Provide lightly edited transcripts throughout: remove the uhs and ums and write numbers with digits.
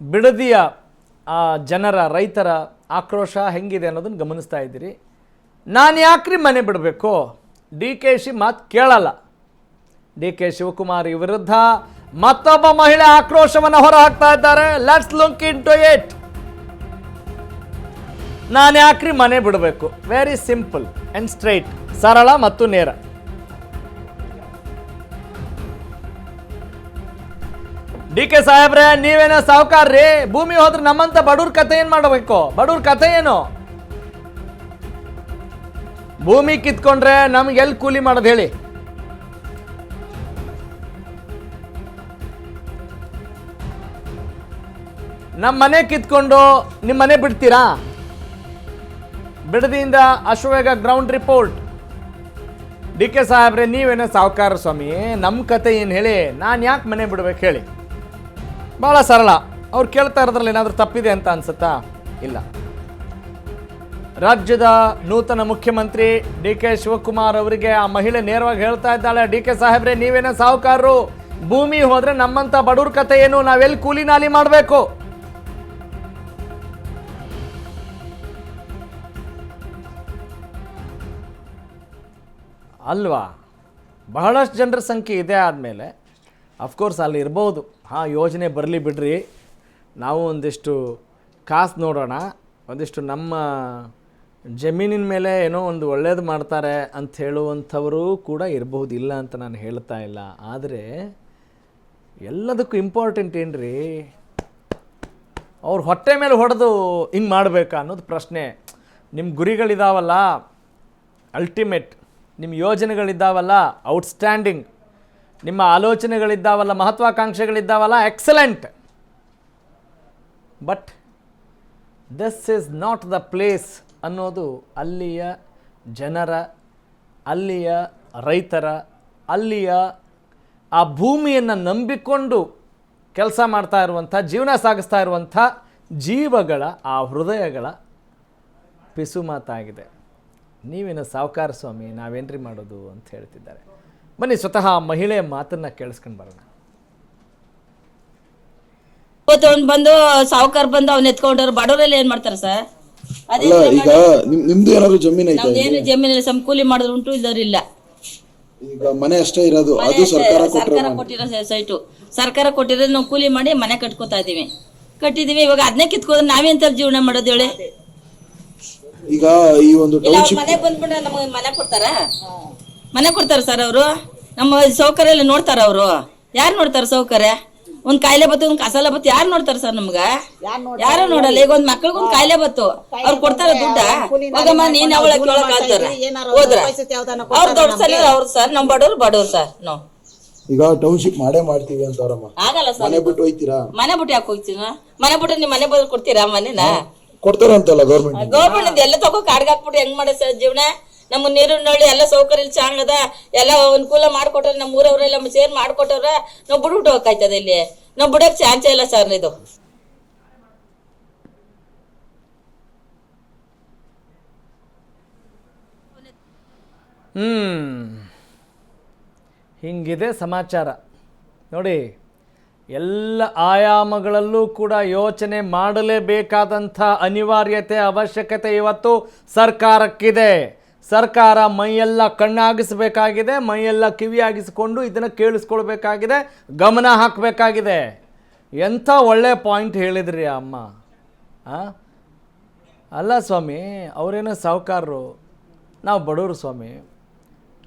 ಬಿಡದಿಯ ಜನರ ರೈತರ ಆಕ್ರೋಶ ಹೆಂಗಿದೆ ಅನ್ನೋದನ್ನು ಗಮನಿಸ್ತಾ ಇದ್ದೀರಿ. ನಾನು ಯಾಕ್ರಿ ಮನೆ ಬಿಡಬೇಕು? ಡಿ ಕೆ ಶಿ ಮಾತು ಕೇಳಲ್ಲ. ಡಿ ಕೆ ಶಿವಕುಮಾರ್ ವಿರುದ್ಧ ಮತ್ತೊಬ್ಬ ಮಹಿಳೆ ಆಕ್ರೋಶವನ್ನು ಹೊರ ಹಾಕ್ತಾ ಇದ್ದಾರೆ. Let's look into it. ನಾನು ಯಾಕ್ರಿ ಮನೆ ಬಿಡಬೇಕು? ವೆರಿ ಸಿಂಪಲ್ ಆ್ಯಂಡ್ ಸ್ಟ್ರೈಟ್, ಸರಳ ಮತ್ತು ನೇರ. ಡಿ ಕೆ ಸಾಹೇಬ್ರೆ, ನೀವೇನೋ ಸಾಹುಕಾರ್ರಿ, ಭೂಮಿ ಹೋದ್ರೆ ನಮ್ಮಂತ ಬಡವ್ರ ಕಥೆ ಏನು ಮಾಡಬೇಕು? ಬಡವ್ರ ಕಥೆ ಏನು? ಭೂಮಿ ಕಿತ್ಕೊಂಡ್ರೆ ನಮ್ಗೆ ಎಲ್ಲಿ ಕೂಲಿ ಮಾಡೋದು ಹೇಳಿ? ನಮ್ಮ ಮನೆ ಕಿತ್ಕೊಂಡು ನಿಮ್ಮ ಮನೆ ಬಿಡ್ತೀರಾ? ಬಿಡದಿಯಿಂದ Ashwavega ground report. D K ಸಾಹೇಬ್ರೆ, ನೀವೇನೋ ಸಾಹುಕಾರ ಸ್ವಾಮಿ, ನಮ್ಮ ಕತೆ ಏನು ಹೇಳಿ? ನಾನು ಯಾಕೆ ಮನೆ ಬಿಡ್ಬೇಕು ಹೇಳಿ? ಭಾಳ ಸರಳ. ಅವ್ರು ಕೇಳ್ತಾ ಇರೋದ್ರಲ್ಲಿ ಏನಾದರೂ ತಪ್ಪಿದೆ ಅಂತ ಅನ್ಸುತ್ತಾ? ಇಲ್ಲ. ರಾಜ್ಯದ ನೂತನ ಮುಖ್ಯಮಂತ್ರಿ ಡಿ ಕೆ ಶಿವಕುಮಾರ್ ಅವರಿಗೆ ಆ ಮಹಿಳೆ ನೇರವಾಗಿ ಹೇಳ್ತಾ ಇದ್ದಾಳೆ, ಡಿ ಕೆ ಸಾಹೇಬ್ರೆ, ನೀವೇನೋ ಸಾಹುಕಾರರು, ಭೂಮಿ ಹೋದ್ರೆ ನಮ್ಮಂತ ಬಡವ್ರ ಕತೆ ಏನು? ನಾವೆಲ್ಲಿ ಕೂಲಿ ನಾಲಿ ಮಾಡಬೇಕು? ಅಲ್ವಾ? ಬಹಳಷ್ಟು ಜನರ ಸಂಖ್ಯೆ ಇದೆ. ಆದಮೇಲೆ ಅಫ್ಕೋರ್ಸ್ ಅಲ್ಲಿ ಇರ್ಬೋದು, ಹಾಂ ಯೋಜನೆ ಬರಲಿ ಬಿಡ್ರಿ, ನಾವು ಒಂದಿಷ್ಟು ಕಾಸು ನೋಡೋಣ, ಒಂದಿಷ್ಟು ನಮ್ಮ ಜಮೀನಿನ ಮೇಲೆ ಏನೋ ಒಂದು ಒಳ್ಳೇದು ಮಾಡ್ತಾರೆ ಅಂತ ಹೇಳುವಂಥವರು ಕೂಡ ಇರಬಹುದು, ಇಲ್ಲ ಅಂತ ನಾನು ಹೇಳ್ತಾ ಇಲ್ಲ. ಆದರೆ ಎಲ್ಲದಕ್ಕೂ ಇಂಪಾರ್ಟೆಂಟ್ ಏನ್ರಿ, ಅವ್ರ ಹೊಟ್ಟೆ ಮೇಲೆ ಹೊಡೆದು ಹಿಂಗೆ ಮಾಡಬೇಕಾ ಅನ್ನೋದು ಪ್ರಶ್ನೆ. ನಿಮ್ಮ ಗುರಿಗಳಿದಾವಲ್ಲ ಅಲ್ಟಿಮೇಟ್, ನಿಮ್ಮ ಯೋಜನೆಗಳಿದ್ದಾವಲ್ಲ ಔಟ್ಸ್ಟ್ಯಾಂಡಿಂಗ್, ನಿಮ್ಮ ಆಲೋಚನೆಗಳಿದ್ದಾವಲ್ಲ, ಮಹತ್ವಾಕಾಂಕ್ಷೆಗಳಿದ್ದಾವಲ್ಲ excellent. But this is not the place ಅನ್ನೋದು ಅಲ್ಲಿಯ ಜನರ, ಅಲ್ಲಿಯ ರೈತರ, ಅಲ್ಲಿಯ ಆ ಭೂಮಿಯನ್ನು ನಂಬಿಕೊಂಡು ಕೆಲಸ ಮಾಡ್ತಾ ಇರುವಂಥ, ಜೀವನ ಸಾಗಿಸ್ತಾ ಇರುವಂಥ ಜೀವಗಳ ಆ ಹೃದಯಗಳ ಪಿಸು ಮಾತಾಗಿದೆ. ನೀವೇನು ಸಾಹುಕಾರ ಸ್ವಾಮಿ, ನಾವೇನ್ರಿ ಮಾಡೋದು ಅಂತ ಹೇಳ್ತಿದ್ದಾರೆ. ಬನ್ನಿ ಸ್ವತಃ ಮಹಿಳೆಯ ಮಾತನ್ನು ಕೇಳಿಸ್ಕೊಂಡು ಬರೋಣ. ಬಂದು ಸಾಹುಕಾರ ಬಂದು ಅವ್ನ ಎತ್ಕೊಂಡ್ರು, ಬಡವರೆಲ್ಲ ಏನ್ ಮಾಡ್ತಾರೆ ಸರ್? ಈಗ ನಿಮ್ದು ಏನಾದ್ರು ಜಮೀನು ಐತಾ? ನಮ್ದೇನು ಜಮೀನಲ್ಲಿ ಕೂಲಿ ಮಾಡಿದ್ರು ಉಂಟು, ಇಲ್ಲರಿಲ್ಲ. ಈಗ ಮನೆ ಅಷ್ಟೇ ಇರೋದು, ಅದು ಸರ್ಕಾರ ಕೊಟ್ಟಿರೋ ಸೈಟು, ಸರ್ಕಾರ ಕೊಟ್ಟಿರೋದು ನಾವು ಕೂಲಿ ಮಾಡಿ ಮನೆ ಕಟ್ಕೋತಾ ಕಟ್ಟಿದೀವಿ. ಇವಾಗ ಅದನ್ನೇ ಕಿತ್ಕೋದ್ರೆ ನಾವೇಂತ ಜೀವನ ಮಾಡೋದು ಹೇಳಿ? ಈಗ ಈ ಒಂದು ಮನೆ ಬಂದ್ಬಿಟ್ರೆ ನಮಗೆ ಮನೆ ಕೊಡ್ತಾರ ಸರ್ ಅವರು? ನಮ್ಮ ಸೌಕರ್ಯ ಎಲ್ಲ ನೋಡ್ತಾರ ಅವರು? ಯಾರು ನೋಡ್ತಾರ ಸೌಕರ್ಯ? ಒಂದ್ ಕಾಯಿಲೆ ಬತ್ತು, ಒಂದ್ ಕಸಾಲ ಬತ್ತು, ಯಾರು ನೋಡ್ತಾರ ಸರ್? ನಮ್ಗ ಯಾರು ನೋಡಲ್ಲ. ಈಗ ಒಂದ್ ಮಕ್ಳಿಗೊಂದ್ ಕಾಯಿಲೆ ಬತ್ತು, ಅವ್ರು ಕೊಡ್ತಾರ ದುಡ್ಡ? ಹೋಗಮ್ಮ ನೀನ್ ಅವಳ ಕೇಳಕ್ ಆಗ್ತಾರ ಹೋದ್ರ ಅವ್ರ ದೊಡ್ಡ ಸಲ ಅವ್ರು ಸರ್. ನಮ್ ಬಡವ್ರು ಸರ್. ನಾವು ಈಗ ಟೌನ್ಶಿಪ್ ಮಾಡೇ ಮಾಡ್ತೀವಿ ಅಂತ ಅವರಮ್ಮ. ಆಗಲ್ಲ ಸರ್. ಮನೆ ಬಿಟ್ಟು ಹೋಯ್ತೀರಾ? ಮನೆ ಬಿಟ್ಟು ಯಾಕೆ ಹೋಗ್ತೀನ? ಮನೆ ಬಿಟ್ಟು ನಿಮ್ ಮನೆ ಬಂದು ಕೊಡ್ತೀರಾ? ಮನೆನ ಕೊಡ್ತಾರಂತಲ್ಲ ಗೌರ್ಮೆಂಟ್. ಎಲ್ಲ ತಗೋ ಕಾಡ್ಗೆ ಹಾಕ್ಬಿಟ್ಟು ಹೆಂಗ್ ಮಾಡ ಸರ್ ಜೀವನ? ನಮ್ಮ ನೀರು ನಳ್ಳಿ ಎಲ್ಲ ಸೌಕರ್ಯ ಚಾಂಗದ ಎಲ್ಲ ಅನುಕೂಲ ಮಾಡ್ಕೊಟ್ರ, ನಮ್ಮ ಊರವ್ರೆಲ್ಲ ಸೇರ್ ಮಾಡ್ಕೊಟ್ಟವ್ರ. ನಾವ್ ಬಿಡ್ಬಿಟ್ಟು ಹೋಗ್ತಾಯ್ತದ? ಇಲ್ಲಿ ನಾವ್ ಬಿಡಕ್ ಚಾನ್ಸ್ ಇಲ್ಲ ಸರ್. ಇದು ಹಿಂಗಿದೆ ಸಮಾಚಾರ ನೋಡಿ. ಎಲ್ಲ ಆಯಾಮಗಳಲ್ಲೂ ಕೂಡ ಯೋಚನೆ ಮಾಡಲೇಬೇಕಾದಂಥ ಅನಿವಾರ್ಯತೆ, ಅವಶ್ಯಕತೆ ಇವತ್ತು ಸರ್ಕಾರಕ್ಕಿದೆ. ಸರ್ಕಾರ ಮೈಯೆಲ್ಲ ಕಣ್ಣಾಗಿಸಬೇಕಾಗಿದೆ, ಮೈಯೆಲ್ಲ ಕಿವಿಯಾಗಿಸಿಕೊಂಡು ಇದನ್ನು ಕೇಳಿಸ್ಕೊಳ್ಬೇಕಾಗಿದೆ, ಗಮನ ಹಾಕಬೇಕಾಗಿದೆ. ಎಂಥ ಒಳ್ಳೆಯ ಪಾಯಿಂಟ್ ಹೇಳಿದ್ರಿ ಅಮ್ಮ. ಅಲ್ಲ ಸ್ವಾಮಿ, ಅವರೇನೋ ಸಾಹುಕಾರರು, ನಾವು ಬಡವರು ಸ್ವಾಮಿ.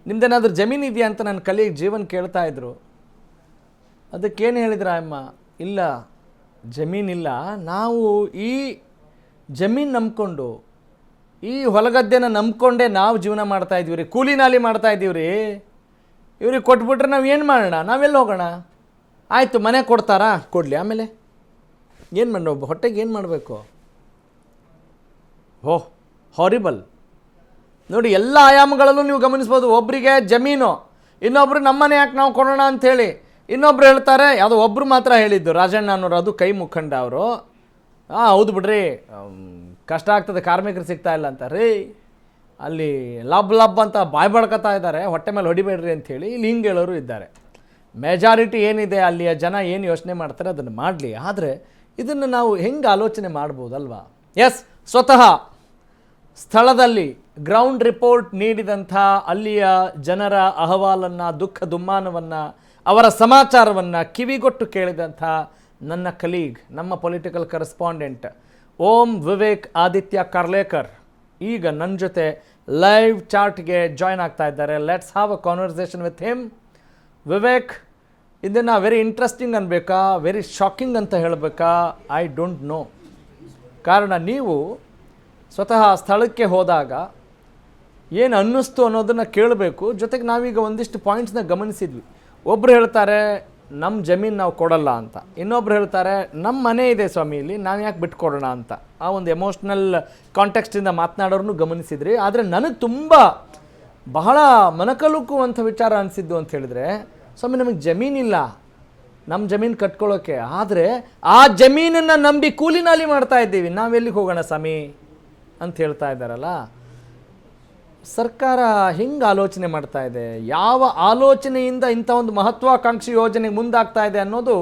ನಿಮ್ದೇನಾದ್ರೂ ಜಮೀನು ಇದೆಯಾ ಅಂತ ನನ್ನ ಕಲಿಗೆ ಜೀವನ ಕೇಳ್ತಾ ಇದ್ರು. ಅದಕ್ಕೇನು ಹೇಳಿದ್ರ ಅಮ್ಮ? ಇಲ್ಲ, ಜಮೀನಿಲ್ಲ, ನಾವು ಈ ಜಮೀನು ನಂಬ್ಕೊಂಡು, ಈ ಹೊಲಗದ್ದೆನ ನಂಬ್ಕೊಂಡೇ ನಾವು ಜೀವನ ಮಾಡ್ತಾ ಇದ್ದೀವಿ ರೀ, ಕೂಲಿ ನಾಲಿ ಮಾಡ್ತಾ ಇದ್ದೀವಿ ರೀ. ಇವ್ರಿಗೆ ಕೊಟ್ಬಿಟ್ರೆ ನಾವು ಏನು ಮಾಡೋಣ? ನಾವೆಲ್ಲಿ ಹೋಗೋಣ? ಆಯಿತು, ಮನೆ ಕೊಡ್ತಾರಾ? ಕೊಡಲಿ, ಆಮೇಲೆ ಏನು ಮಾಡೋ? ಹೊಟ್ಟೆಗೆ ಏನು ಮಾಡಬೇಕು? ಓಹ್, ಹಾರಿಬಲ್ ನೋಡಿ. ಎಲ್ಲ ಆಯಾಮಗಳಲ್ಲೂ ನೀವು ಗಮನಿಸ್ಬೋದು. ಒಬ್ಬರಿಗೆ ಜಮೀನು, ಇನ್ನೊಬ್ರು ನಮ್ಮನೆ ಯಾಕೆ ನಾವು ಕೊಡೋಣ ಅಂಥೇಳಿ. ಇನ್ನೊಬ್ರು ಹೇಳ್ತಾರೆ, ಯಾವುದೋ ಒಬ್ಬರು ಮಾತ್ರ ಹೇಳಿದ್ದು, ರಾಜಣ್ಣ ಅನ್ನೋರು, ಅದು ಕೈ ಮುಖಂಡ ಅವರು. ಹೌದು ಬಿಡ್ರಿ, ಕಷ್ಟ ಆಗ್ತದೆ, ಕಾರ್ಮಿಕರು ಸಿಗ್ತಾ ಇಲ್ಲ ಅಂತ ರೀ. ಅಲ್ಲಿ ಲಬ್ ಅಂತ ಬಾಯ್ ಬಡ್ಕೊತಾ ಇದ್ದಾರೆ, ಹೊಟ್ಟೆ ಮೇಲೆ ಹೊಡಿಬೇಡ್ರಿ ಅಂಥೇಳಿ. ಇಲ್ಲಿ ಹಿಂಗೆ ಹೇಳೋರು ಇದ್ದಾರೆ. ಮೆಜಾರಿಟಿ ಏನಿದೆ, ಅಲ್ಲಿಯ ಜನ ಏನು ಯೋಚನೆ ಮಾಡ್ತಾರೆ ಅದನ್ನು ಮಾಡಲಿ. ಆದರೆ ಇದನ್ನು ನಾವು ಹೆಂಗೆ ಆಲೋಚನೆ ಮಾಡ್ಬೋದಲ್ವಾ? ಎಸ್, ಸ್ವತಃ ಸ್ಥಳದಲ್ಲಿ ಗ್ರೌಂಡ್ ರಿಪೋರ್ಟ್ ನೀಡಿದಂಥ ಅಲ್ಲಿಯ ಜನರ ಅಹವಾಲನ್ನು, ದುಃಖ ದುಮ್ಮಾನವನ್ನು, ಅವರ ಸಮಾಚಾರವನ್ನು ಕಿವಿಗೊಟ್ಟು ಕೇಳಿದಂಥ ನನ್ನ ಕಲೀಗ್, ನಮ್ಮ ಪೊಲಿಟಿಕಲ್ ಕರೆಸ್ಪಾಂಡೆಂಟ್ ಓಂ ವಿವೇಕ್ ಆದಿತ್ಯ ಕಾರ್ಲೇಕರ್ ಈಗ ನನ್ನ ಜೊತೆ ಲೈವ್ ಚಾಟ್ಗೆ ಜಾಯ್ನ್ ಆಗ್ತಾ ಇದ್ದಾರೆ. Let's have a conversation with him. Vivek, ಇದನ್ನು ವೆರಿ ಇಂಟ್ರೆಸ್ಟಿಂಗ್ ಅನ್ಬೇಕಾ, ವೆರಿ ಶಾಕಿಂಗ್ ಅಂತ ಹೇಳಬೇಕಾ? I don't know. ಕಾರಣ ನೀವು ಸ್ವತಃ ಸ್ಥಳಕ್ಕೆ ಹೋದಾಗ ಏನು ಅನ್ನಿಸ್ತು ಅನ್ನೋದನ್ನು ಕೇಳಬೇಕು. ಜೊತೆಗೆ ನಾವೀಗ ಒಂದಿಷ್ಟು ಪಾಯಿಂಟ್ಸ್ನ ಗಮನಿಸಿದ್ವಿ. ಒಬ್ಬರು ಹೇಳ್ತಾರೆ ನಮ್ಮ ಜಮೀನು ನಾವು ಕೊಡಲ್ಲ ಅಂತ, ಇನ್ನೊಬ್ರು ಹೇಳ್ತಾರೆ ನಮ್ಮ ಮನೆ ಇದೆ ಸ್ವಾಮಿ ಇಲ್ಲಿ, ನಾವು ಯಾಕೆ ಬಿಟ್ಕೊಡೋಣ ಅಂತ. ಆ ಒಂದು ಎಮೋಷ್ನಲ್ ಕಾಂಟೆಕ್ಸ್ಟಿಂದ ಮಾತನಾಡೋರನ್ನು ಗಮನಿಸಿದ್ರಿ. ಆದರೆ ನನಗೆ ತುಂಬ ಬಹಳ ಮನಕಲುಕುವಂಥ ವಿಚಾರ ಅನಿಸಿದ್ದು ಅಂತ ಹೇಳಿದರೆ, ಸ್ವಾಮಿ ನಮಗೆ ಜಮೀನಿಲ್ಲ, ನಮ್ಮ ಜಮೀನು ಕಟ್ಕೊಳ್ಳೋಕ್ಕೆ, ಆದರೆ ಆ ಜಮೀನನ್ನು ನಂಬಿ ಕೂಲಿನಾಲಿ ಮಾಡ್ತಾ ಇದ್ದೀವಿ, ನಾವೆಲ್ಲಿಗೆ ಹೋಗೋಣ ಸ್ವಾಮಿ ಅಂತ ಹೇಳ್ತಾ ಇದ್ದಾರಲ್ಲ. ಸರ್ಕಾರ ಹೆಂಗೆ ಆಲೋಚನೆ ಮಾಡ್ತಾ ಇದೆ, ಯಾವ ಆಲೋಚನೆಯಿಂದ ಇಂಥ ಒಂದು ಮಹತ್ವಾಕಾಂಕ್ಷಿ ಯೋಜನೆಗೆ ಮುಂದಾಗ್ತಾ ಇದೆ ಅನ್ನೋದು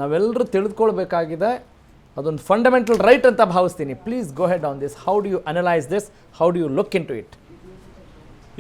ನಾವೆಲ್ಲರೂ ತಿಳಿದುಕೊಳ್ಬೇಕಾಗಿದೆ. ಅದೊಂದು ಫಂಡಮೆಂಟಲ್ ರೈಟ್ ಅಂತ ಭಾವಿಸ್ತೀನಿ. Please go ahead on this. How do you analyse this? How do you look into it?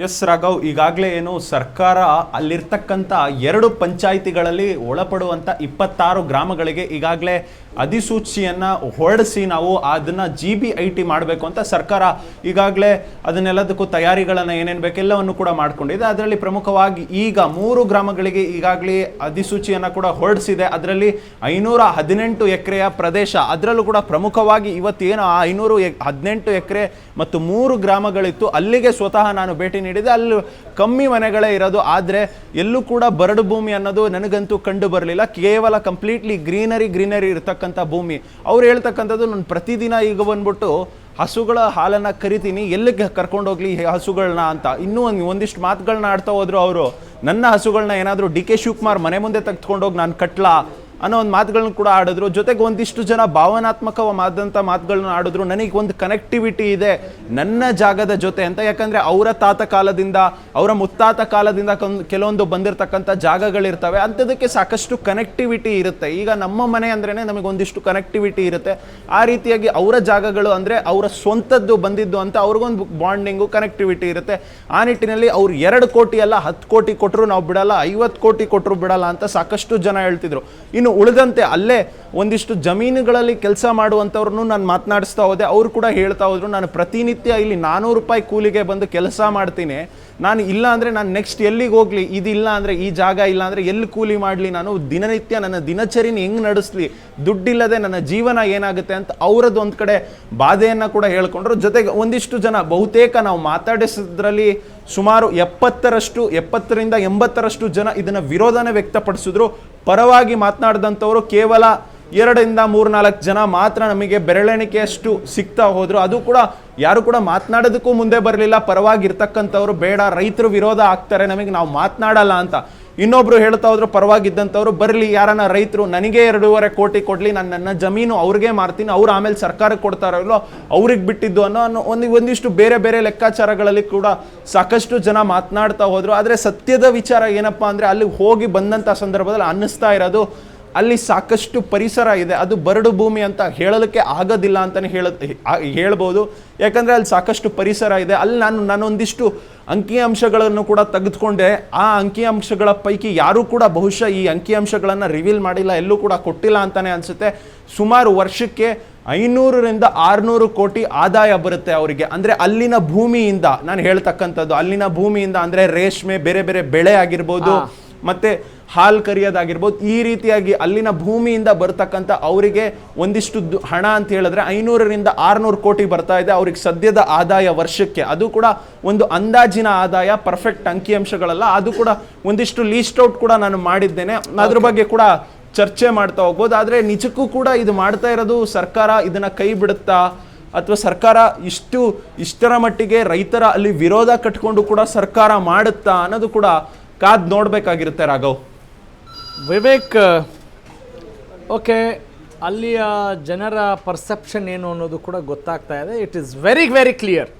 Yes Raghav, ಈಗಾಗಲೇ ಏನು ಸರ್ಕಾರ ಅಲ್ಲಿರ್ತಕ್ಕಂಥ 2 ಪಂಚಾಯಿತಿಗಳಲ್ಲಿ ಒಳಪಡುವಂಥ 26 ಗ್ರಾಮಗಳಿಗೆ ಈಗಾಗಲೇ ಅಧಿಸೂಚಿಯನ್ನು ಹೊರಡಿಸಿ ನಾವು ಅದನ್ನು GBIT ಮಾಡಬೇಕು ಅಂತ ಸರ್ಕಾರ ಈಗಾಗಲೇ ಅದನ್ನೆಲ್ಲದಕ್ಕೂ ತಯಾರಿಗಳನ್ನು ಏನೇನು ಬೇಕೆಲ್ಲವನ್ನು ಕೂಡ ಮಾಡಿಕೊಂಡಿದೆ. ಅದರಲ್ಲಿ ಪ್ರಮುಖವಾಗಿ ಈಗ 3 ಗ್ರಾಮಗಳಿಗೆ ಈಗಾಗಲೇ ಅಧಿಸೂಚಿಯನ್ನು ಕೂಡ ಹೊರಡಿಸಿದೆ. ಅದರಲ್ಲಿ 518 ಎಕರೆಯ ಪ್ರದೇಶ, ಅದರಲ್ಲೂ ಕೂಡ ಪ್ರಮುಖವಾಗಿ ಇವತ್ತೇನು ಆ 518 ಎಕರೆ ಮತ್ತು 3 ಗ್ರಾಮಗಳಿತ್ತು, ಅಲ್ಲಿಗೆ ಸ್ವತಃ ನಾನು ಭೇಟಿ ನೀಡಿದೆ. ಅಲ್ಲಿ ಕಮ್ಮಿ ಮನೆಗಳೇ ಇರೋದು, ಆದರೆ ಎಲ್ಲೂ ಕೂಡ ಬರಡು ಭೂಮಿ ಅನ್ನೋದು ನನಗಂತೂ ಕಂಡು ಬರಲಿಲ್ಲ. ಕೇವಲ ಕಂಪ್ಲೀಟ್ಲಿ ಗ್ರೀನರಿ ಇರತಕ್ಕಂಥ ಭೂಮಿ. ಅವ್ರು ಹೇಳ್ತಕ್ಕಂಥದ್ದು, ನಾನು ಪ್ರತಿದಿನ ಈಗ ಬಂದ್ಬಿಟ್ಟು ಹಸುಗಳ ಹಾಲನ್ನು ಕರಿತೀನಿ, ಎಲ್ಲಿಗೆ ಕರ್ಕೊಂಡು ಹೋಗ್ಲಿ ಹಸುಗಳನ್ನ ಅಂತ. ಇನ್ನೂ ಒಂದಿಷ್ಟು ಮಾತುಗಳನ್ನ ಆಡ್ತಾ ಹೋದ್ರು ಅವರು. ನನ್ನ ಹಸುಗಳನ್ನ ಏನಾದರೂ DK ಶಿವಕುಮಾರ್ ಮನೆ ಮುಂದೆ ತೆಗೆದುಕೊಂಡು ಹೋಗಿ ನಾನು ಕಟ್ಲಾ ಅನ್ನೋ ಒಂದು ಮಾತುಗಳನ್ನ ಕೂಡ ಆಡಿದ್ರು. ಜೊತೆಗೆ ಒಂದಿಷ್ಟು ಜನ ಭಾವನಾತ್ಮಕವಾದಂಥ ಮಾತುಗಳನ್ನ ಆಡಿದ್ರು. ನನಗೆ ಒಂದು ಕನೆಕ್ಟಿವಿಟಿ ಇದೆ ನನ್ನ ಜಾಗದ ಜೊತೆ ಅಂತ. ಯಾಕಂದರೆ ಅವರ ತಾತ ಕಾಲದಿಂದ, ಅವರ ಮುತ್ತಾತ ಕಾಲದಿಂದ ಕೆಲವೊಂದು ಬಂದಿರತಕ್ಕಂಥ ಜಾಗಗಳಿರ್ತವೆ, ಅಂಥದಕ್ಕೆ ಸಾಕಷ್ಟು ಕನೆಕ್ಟಿವಿಟಿ ಇರುತ್ತೆ. ಈಗ ನಮ್ಮ ಮನೆ ಅಂದ್ರೇ ನಮಗೆ ಒಂದಿಷ್ಟು ಕನೆಕ್ಟಿವಿಟಿ ಇರುತ್ತೆ. ಆ ರೀತಿಯಾಗಿ ಅವರ ಜಾಗಗಳು ಅಂದರೆ ಅವರ ಸ್ವಂತದ್ದು ಬಂದಿದ್ದು ಅಂತ ಅವ್ರಿಗೊಂದು ಬಾಂಡಿಂಗು, ಕನೆಕ್ಟಿವಿಟಿ ಇರುತ್ತೆ. ಆ ನಿಟ್ಟಿನಲ್ಲಿ ಅವ್ರು 2 ಕೋಟಿ ಅಲ್ಲ 10 ಕೋಟಿ ಕೊಟ್ಟರು ನಾವು ಬಿಡಲ್ಲ, 50 ಕೋಟಿ ಕೊಟ್ಟರು ಬಿಡಲ್ಲ ಅಂತ ಸಾಕಷ್ಟು ಜನ ಹೇಳ್ತಿದ್ರು. ಇನ್ನು ಉಳಿದಂತೆ ಅಲ್ಲೇ ಒಂದಿಷ್ಟು ಜಮೀನುಗಳಲ್ಲಿ ಕೆಲಸ ಮಾಡುವಂಥವ್ರನ್ನು ನಾನು ಮಾತನಾಡಿಸ್ತಾ ಹೋದೆ. ಅವರು ಕೂಡ ಹೇಳ್ತಾ ಹೋದ್ರು, ನಾನು ಪ್ರತಿನಿತ್ಯ ಇಲ್ಲಿ 400 ರೂಪಾಯಿ ಕೂಲಿಗೆ ಬಂದು ಕೆಲಸ ಮಾಡ್ತೀನಿ, ನಾನು ಇಲ್ಲ ಅಂದರೆ ನಾನು ನೆಕ್ಸ್ಟ್ ಎಲ್ಲಿಗೆ ಹೋಗಲಿ, ಇದಿಲ್ಲ ಅಂದರೆ ಈ ಜಾಗ ಇಲ್ಲ ಅಂದರೆ ಎಲ್ಲಿ ಕೂಲಿ ಮಾಡಲಿ, ನಾನು ದಿನನಿತ್ಯ ನನ್ನ ದಿನಚರಿನ ಹೆಂಗೆ ನಡೆಸಲಿ, ದುಡ್ಡಿಲ್ಲದೆ ನನ್ನ ಜೀವನ ಏನಾಗುತ್ತೆ ಅಂತ ಅವರದ್ದು ಒಂದು ಕಡೆ ಬಾಧೆಯನ್ನು ಕೂಡ ಹೇಳ್ಕೊಂಡ್ರು. ಜೊತೆಗೆ ಒಂದಿಷ್ಟು ಜನ, ಬಹುತೇಕ ನಾವು ಮಾತಾಡಿಸಿದ್ರಲ್ಲಿ ಸುಮಾರು 70ರಿಂದ 80ರಷ್ಟು ಜನ ಇದನ್ನು ವಿರೋಧನೇ ವ್ಯಕ್ತಪಡಿಸಿದ್ರು. ಪರವಾಗಿ ಮಾತನಾಡಿದಂಥವರು ಕೇವಲ 2ರಿಂದ 3-4 ಜನ ಮಾತ್ರ ನಮಗೆ ಬೆರಳೆಣಿಕೆಯಷ್ಟು ಸಿಗ್ತಾ ಹೋದ್ರು. ಅದು ಕೂಡ ಯಾರು ಕೂಡ ಮಾತನಾಡೋದಕ್ಕೂ ಮುಂದೆ ಬರಲಿಲ್ಲ. ಪರವಾಗಿರ್ತಕ್ಕಂಥವ್ರು ಬೇಡ, ರೈತರು ವಿರೋಧ ಆಗ್ತಾರೆ, ನಮಗೆ ನಾವು ಮಾತನಾಡಲ್ಲ ಅಂತ. ಇನ್ನೊಬ್ರು ಹೇಳ್ತಾ ಹೋದ್ರು, ಪರವಾಗಿದ್ದಂಥವ್ರು ಬರಲಿ, ಯಾರನ್ನ ರೈತರು ನನಗೆ 2.5 ಕೋಟಿ ಕೊಡಲಿ, ನಾನು ನನ್ನ ಜಮೀನು ಅವ್ರಿಗೆ ಮಾರ್ತೀನಿ, ಅವ್ರು ಆಮೇಲೆ ಸರ್ಕಾರಕ್ಕೆ ಕೊಡ್ತಾರೋ ಇಲ್ಲೋ ಅವ್ರಿಗೆ ಬಿಟ್ಟಿದ್ದು ಅನ್ನೋ ಒಂದಿಷ್ಟು ಬೇರೆ ಬೇರೆ ಲೆಕ್ಕಾಚಾರಗಳಲ್ಲಿ ಕೂಡ ಸಾಕಷ್ಟು ಜನ ಮಾತನಾಡ್ತಾ ಹೋದ್ರು. ಆದರೆ ಸತ್ಯದ ವಿಚಾರ ಏನಪ್ಪ ಅಂದರೆ, ಅಲ್ಲಿ ಹೋಗಿ ಬಂದಂಥ ಸಂದರ್ಭದಲ್ಲಿ ಅನ್ನಿಸ್ತಾ ಇರೋದು, ಅಲ್ಲಿ ಸಾಕಷ್ಟು ಪರಿಸರ ಇದೆ, ಅದು ಬರಡು ಭೂಮಿ ಅಂತ ಹೇಳಲಿಕ್ಕೆ ಆಗೋದಿಲ್ಲ ಅಂತಲೇ ಹೇಳ್ಬೋದು. ಯಾಕಂದರೆ ಅಲ್ಲಿ ಸಾಕಷ್ಟು ಪರಿಸರ ಇದೆ. ಅಲ್ಲಿ ನಾನೊಂದಿಷ್ಟು ಅಂಕಿಅಂಶಗಳನ್ನು ಕೂಡ ತೆಗೆದುಕೊಂಡೆ. ಆ ಅಂಕಿಅಂಶಗಳ ಪೈಕಿ ಯಾರೂ ಕೂಡ ಬಹುಶಃ ಈ ಅಂಕಿಅಂಶಗಳನ್ನು ರಿವೀಲ್ ಮಾಡಿಲ್ಲ, ಎಲ್ಲೂ ಕೂಡ ಕೊಟ್ಟಿಲ್ಲ ಅಂತಲೇ ಅನಿಸುತ್ತೆ. ಸುಮಾರು ವರ್ಷಕ್ಕೆ 500ರಿಂದ 600 ಕೋಟಿ ಆದಾಯ ಬರುತ್ತೆ ಅವರಿಗೆ. ಅಂದರೆ ಅಲ್ಲಿನ ಭೂಮಿಯಿಂದ, ನಾನು ಹೇಳ್ತಕ್ಕಂಥದ್ದು ಅಲ್ಲಿನ ಭೂಮಿಯಿಂದ, ಅಂದರೆ ರೇಷ್ಮೆ, ಬೇರೆ ಬೇರೆ ಬೆಳೆ ಆಗಿರ್ಬೋದು, ಮತ್ತು ಹಾಲು ಕರಿಯೋದಾಗಿರ್ಬೋದು, ಈ ರೀತಿಯಾಗಿ ಅಲ್ಲಿನ ಭೂಮಿಯಿಂದ ಬರ್ತಕ್ಕಂಥ ಅವರಿಗೆ ಒಂದಿಷ್ಟು ಹಣ ಅಂತ ಹೇಳಿದ್ರೆ 500ರಿಂದ 600 ಕೋಟಿ ಬರ್ತಾ ಇದೆ ಅವ್ರಿಗೆ ಸದ್ಯದ ಆದಾಯ ವರ್ಷಕ್ಕೆ. ಅದು ಕೂಡ ಒಂದು ಅಂದಾಜಿನ ಆದಾಯ, ಪರ್ಫೆಕ್ಟ್ ಅಂಕಿಅಂಶಗಳಲ್ಲ. ಅದು ಕೂಡ ಒಂದಿಷ್ಟು ಲೀಸ್ಟ್ ಔಟ್ ಕೂಡ ನಾನು ಮಾಡಿದ್ದೇನೆ, ಅದ್ರ ಬಗ್ಗೆ ಕೂಡ ಚರ್ಚೆ ಮಾಡ್ತಾ ಹೋಗ್ಬೋದು. ಆದರೆ ನಿಜಕ್ಕೂ ಕೂಡ ಇದು ಮಾಡ್ತಾ ಇರೋದು ಸರ್ಕಾರ ಇದನ್ನ ಕೈ ಬಿಡುತ್ತಾ, ಅಥವಾ ಸರ್ಕಾರ ಇಷ್ಟರ ಮಟ್ಟಿಗೆ ರೈತರ ಅಲ್ಲಿ ವಿರೋಧ ಕಟ್ಕೊಂಡು ಕೂಡ ಸರ್ಕಾರ ಮಾಡುತ್ತಾ ಅನ್ನೋದು ಕೂಡ ಕಾದ್ ನೋಡಬೇಕಾಗಿರುತ್ತೆ ರಾಘವ್. ವಿವೇಕ್, ಓಕೆ, ಅಲ್ಲಿಯ ಜನರ ಪರ್ಸೆಪ್ಷನ್ ಏನು ಅನ್ನೋದು ಕೂಡ ಗೊತ್ತಾಗ್ತಾ ಇದೆ. It is very very clear.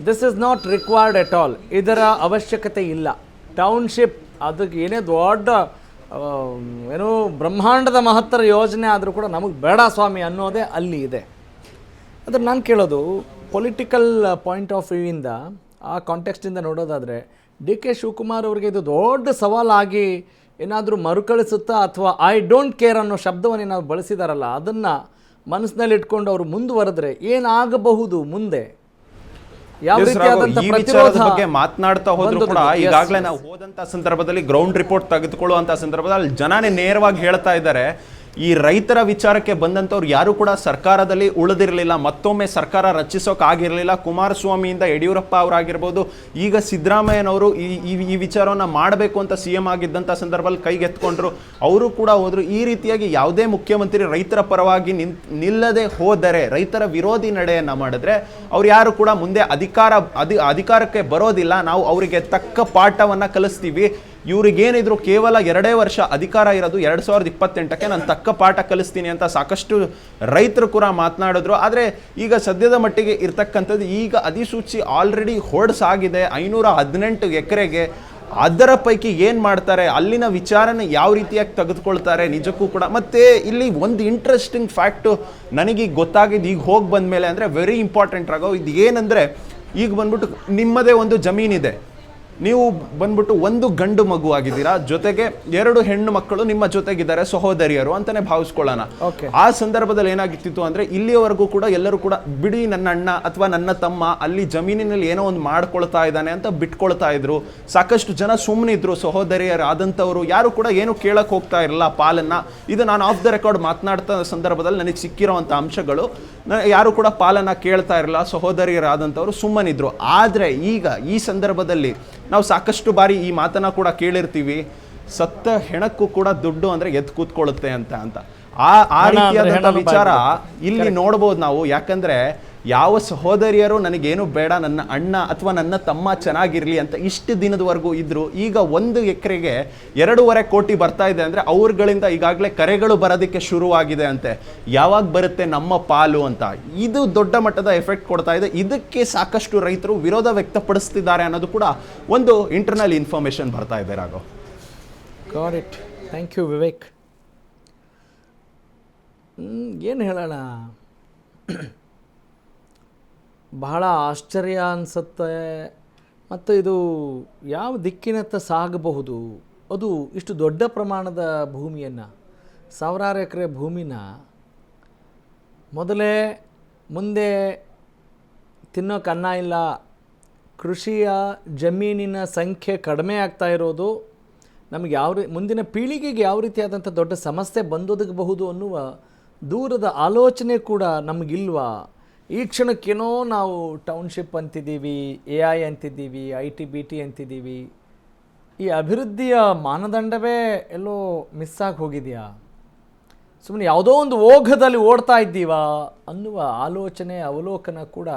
This is not required at all. ಇದರ ಅವಶ್ಯಕತೆ ಇಲ್ಲ. ಟೌನ್ಶಿಪ್ ಅದಕ್ಕೆ ಏನೇ ದೊಡ್ಡ ಏನೋ ಬ್ರಹ್ಮಾಂಡದ ಮಹತ್ತರ ಯೋಜನೆ ಆದರೂ ಕೂಡ ನಮಗೆ ಬೇಡ ಸ್ವಾಮಿ ಅನ್ನೋದೇ ಅಲ್ಲಿ ಇದೆ. ಆದರೆ ನಾನು ಕೇಳೋದು ಪೊಲಿಟಿಕಲ್ ಪಾಯಿಂಟ್ ಆಫ್ ವ್ಯೂವಿಂದ, ಆ ಕಾಂಟೆಕ್ಸ್ಟಿಂದ ನೋಡೋದಾದರೆ ಡಿ ಕೆ ಶಿವಕುಮಾರ್ ಅವರಿಗೆ ಇದು ದೊಡ್ಡ ಸವಾಲಾಗಿ ಏನಾದರೂ ಮರುಕಳಿಸುತ್ತಾ, ಅಥವಾ ಐ ಡೋಂಟ್ ಕೇರ್ ಅನ್ನೋ ಶಬ್ದವನ್ನು ನಾವು ಬಳಸಿದಾರಲ್ಲ, ಅದನ್ನು ಮನಸ್ಸಿನಲ್ಲಿ ಇಟ್ಕೊಂಡು ಅವರು ಮುಂದುವರೆದ್ರೆ ಏನಾಗಬಹುದು ಮುಂದೆ, ಯಾವ ರೀತಿಯಾದಂಥ ಈ ವಿಚಾರದ ಬಗ್ಗೆ ಮಾತನಾಡ್ತಾ ಹೋದ್ರು ಕೂಡ ಈಗಾಗಲೇ ನಾವು ಹೋದಂತ ಸಂದರ್ಭದಲ್ಲಿ ಗ್ರೌಂಡ್ ರಿಪೋರ್ಟ್ ತೆಗೆದುಕೊಳ್ಳುವಂತ ಸಂದರ್ಭದಲ್ಲಿ ಜನನೇ ನೇರವಾಗಿ ಹೇಳ್ತಾ ಇದ್ದಾರೆ, ಈ ರೈತರ ವಿಚಾರಕ್ಕೆ ಬಂದಂಥವ್ರು ಯಾರು ಕೂಡ ಸರ್ಕಾರದಲ್ಲಿ ಉಳಿದಿರಲಿಲ್ಲ, ಮತ್ತೊಮ್ಮೆ ಸರ್ಕಾರ ರಚಿಸೋಕೆ ಆಗಿರಲಿಲ್ಲ. ಕುಮಾರಸ್ವಾಮಿಯಿಂದ ಯಡಿಯೂರಪ್ಪ ಅವರಾಗಿರ್ಬೋದು, ಈಗ ಸಿದ್ದರಾಮಯ್ಯನವರು ಈ ವಿಚಾರವನ್ನು ಮಾಡಬೇಕು ಅಂತ CM ಆಗಿದ್ದಂಥ ಸಂದರ್ಭದಲ್ಲಿ ಕೈಗೆತ್ಕೊಂಡ್ರು, ಅವರು ಕೂಡ ಹೋದ್ರು. ಈ ರೀತಿಯಾಗಿ ಯಾವುದೇ ಮುಖ್ಯಮಂತ್ರಿ ರೈತರ ಪರವಾಗಿ ನಿಲ್ಲದೆ ಹೋದರೆ, ರೈತರ ವಿರೋಧಿ ನಡೆಯನ್ನು ಮಾಡಿದ್ರೆ ಅವ್ರು ಯಾರು ಕೂಡ ಮುಂದೆ ಅಧಿಕಾರಕ್ಕೆ ಬರೋದಿಲ್ಲ. ನಾವು ಅವರಿಗೆ ತಕ್ಕ ಪಾಠವನ್ನು ಕಲಿಸ್ತೀವಿ. ಇವ್ರಿಗೇನಿದ್ರು ಕೇವಲ 2 ವರ್ಷ ಅಧಿಕಾರ ಇರೋದು, 2028ಕ್ಕೆ ನಾನು ತಕ್ಕ ಪಾಠ ಕಲಿಸ್ತೀನಿ ಅಂತ ಸಾಕಷ್ಟು ರೈತರು ಕೂಡ ಮಾತನಾಡಿದ್ರು. ಆದರೆ ಈಗ ಸದ್ಯದ ಮಟ್ಟಿಗೆ ಇರ್ತಕ್ಕಂಥದ್ದು, ಈಗ ಅಧಿಸೂಚಿ ಆಲ್ರೆಡಿ ಹೊರಡ್ಸಾಗಿದೆ 518 ಎಕರೆಗೆ. ಅದರ ಪೈಕಿ ಏನು ಮಾಡ್ತಾರೆ, ಅಲ್ಲಿನ ವಿಚಾರನ ಯಾವ ರೀತಿಯಾಗಿ ತೆಗೆದುಕೊಳ್ತಾರೆ ನಿಜಕ್ಕೂ ಕೂಡ. ಮತ್ತು ಇಲ್ಲಿ ಒಂದು ಇಂಟ್ರೆಸ್ಟಿಂಗ್ ಫ್ಯಾಕ್ಟು ನನಗೆ ಗೊತ್ತಾಗಿದ್ದು ಈಗ ಹೋಗಿ ಬಂದ ಮೇಲೆ, ಅಂದರೆ ವೆರಿ ಇಂಪಾರ್ಟೆಂಟ್ ರಾಘವ್, ಇದು ಏನಂದರೆ ಈಗ ಬಂದ್ಬಿಟ್ಟು ನಿಮ್ಮದೇ ಒಂದು ಜಮೀನಿದೆ, ನೀವು ಬಂದ್ಬಿಟ್ಟು ಒಂದು ಗಂಡು ಮಗು ಆಗಿದ್ದೀರಾ, ಜೊತೆಗೆ 2 ಹೆಣ್ಣು ಮಕ್ಕಳು ನಿಮ್ಮ ಜೊತೆಗಿದ್ದಾರೆ, ಸಹೋದರಿಯರು ಅಂತಾನೆ ಭಾವಿಸ್ಕೊಳ್ಳೋಣ. ಆ ಸಂದರ್ಭದಲ್ಲಿ ಏನಾಗಿತ್ತು ಅಂದ್ರೆ, ಇಲ್ಲಿಯವರೆಗೂ ಕೂಡ ಎಲ್ಲರೂ ಕೂಡ ಬಿಡಿ ನನ್ನ ಅಣ್ಣ ಅಥವಾ ನನ್ನ ತಮ್ಮ ಅಲ್ಲಿ ಜಮೀನಿನಲ್ಲಿ ಏನೋ ಒಂದು ಮಾಡ್ಕೊಳ್ತಾ ಇದ್ದಾನೆ ಅಂತ ಬಿಟ್ಕೊಳ್ತಾ ಇದ್ರು. ಸಾಕಷ್ಟು ಜನ ಸುಮ್ಮನಿದ್ರು, ಸಹೋದರಿಯರಾದಂಥವ್ರು ಯಾರು ಕೂಡ ಏನು ಕೇಳಕ್ ಹೋಗ್ತಾ ಇರಲಿಲ್ಲ ಪಾಲನ್ನ. ಇದು ನಾನು ಆಫ್ ದ ರೆಕಾರ್ಡ್ ಮಾತನಾಡ್ತಾ ಸಂದರ್ಭದಲ್ಲಿ ನನಗೆ ಸಿಕ್ಕಿರೋವಂಥ ಅಂಶಗಳು. ಯಾರು ಕೂಡ ಪಾಲನ್ನ ಕೇಳ್ತಾ ಇರಲಿಲ್ಲ, ಸಹೋದರಿಯರಾದಂಥವ್ರು ಸುಮ್ಮನಿದ್ರು. ಆದರೆ ಈಗ ಈ ಸಂದರ್ಭದಲ್ಲಿ ನಾವು ಸಾಕಷ್ಟು ಬಾರಿ ಈ ಮಾತನ್ನ ಕೂಡ ಕೇಳಿರ್ತೀವಿ, ಸತ್ತ ಹೆಣಕ್ಕೂ ಕೂಡ ದುಡ್ಡು ಅಂದ್ರೆ ಎದ್ದು ಕೂತ್ಕೊಳ್ಳುತ್ತೆ ಅಂತ ಆ ರೀತಿಯಾದಂಥ ವಿಚಾರ ಇಲ್ಲಿ ನೋಡ್ಬೋದು ನಾವು. ಯಾಕಂದ್ರೆ ಯಾವ ಸಹೋದರಿಯರು ನನಗೇನು ಬೇಡ, ನನ್ನ ಅಣ್ಣ ಅಥವಾ ನನ್ನ ತಮ್ಮ ಚೆನ್ನಾಗಿರ್ಲಿ ಅಂತ ಇಷ್ಟು ದಿನದವರೆಗೂ ಇದ್ರು, ಈಗ 1 ಎಕರೆಗೆ 2.5 ಕೋಟಿ ಬರ್ತಾ ಇದೆ ಅಂದ್ರೆ ಅವ್ರಗಳಿಂದ ಈಗಾಗಲೇ ಕರೆಗಳು ಬರೋದಕ್ಕೆ ಶುರುವಾಗಿದೆ ಅಂತೆ. ಯಾವಾಗ ಬರುತ್ತೆ ನಮ್ಮ ಪಾಲು ಅಂತ. ಇದು ದೊಡ್ಡ ಮಟ್ಟದ ಎಫೆಕ್ಟ್ ಕೊಡ್ತಾ ಇದೆ. ಇದಕ್ಕೆ ಸಾಕಷ್ಟು ರೈತರು ವಿರೋಧ ವ್ಯಕ್ತಪಡಿಸ್ತಿದ್ದಾರೆ ಅನ್ನೋದು ಕೂಡ ಒಂದು ಇಂಟರ್ನಲ್ ಇನ್ಫಾರ್ಮೇಶನ್ ಬರ್ತಾ ಇದೆ Raghav. Got it. Thank you Vivek. ಏನು ಹೇಳೋಣ, ಬಹಳ ಆಶ್ಚರ್ಯ ಅನಿಸುತ್ತೆ. ಮತ್ತು ಇದು ಯಾವ ದಿಕ್ಕಿನತ್ತ ಸಾಗಬಹುದು, ಅದು ಇಷ್ಟು ದೊಡ್ಡ ಪ್ರಮಾಣದ ಭೂಮಿಯನ್ನು, 1000 ಎಕರೆ ಭೂಮಿನ ಮೊದಲೇ ಮುಂದೆ ತಿನ್ನೋಕೆ ಅನ್ನ ಇಲ್ಲ, ಕೃಷಿಯ ಜಮೀನಿನ ಸಂಖ್ಯೆ ಕಡಿಮೆ ಆಗ್ತಾ ಇರೋದು ನಮಗೆ ಮುಂದಿನ ಪೀಳಿಗೆಗೆ ಯಾವ ರೀತಿಯಾದಂಥ ದೊಡ್ಡ ಸಮಸ್ಯೆ ಬಂದೊದಗಬಹುದು ಅನ್ನುವ ದೂರದ ಆಲೋಚನೆ ಕೂಡ ನಮಗಿಲ್ವಾ? ಈ ಕ್ಷಣಕ್ಕೇನೋ ನಾವು ಟೌನ್ಶಿಪ್ ಅಂತಿದ್ದೀವಿ, AI ಅಂತಿದ್ದೀವಿ, IT-BT ಅಂತಿದ್ದೀವಿ. ಈ ಅಭಿವೃದ್ಧಿಯ ಮಾನದಂಡವೇ ಎಲ್ಲೋ ಮಿಸ್ ಆಗಿ ಹೋಗಿದೆಯಾ? ಸುಮ್ಮನೆ ಯಾವುದೋ ಒಂದು ಓಘದಲ್ಲಿ ಓಡ್ತಾ ಇದ್ದೀವಾ ಅನ್ನುವ ಆಲೋಚನೆ, ಅವಲೋಕನ ಕೂಡ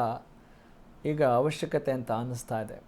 ಈಗ ಅವಶ್ಯಕತೆ ಅಂತ ಅನ್ನಿಸ್ತಾ ಇದೆ.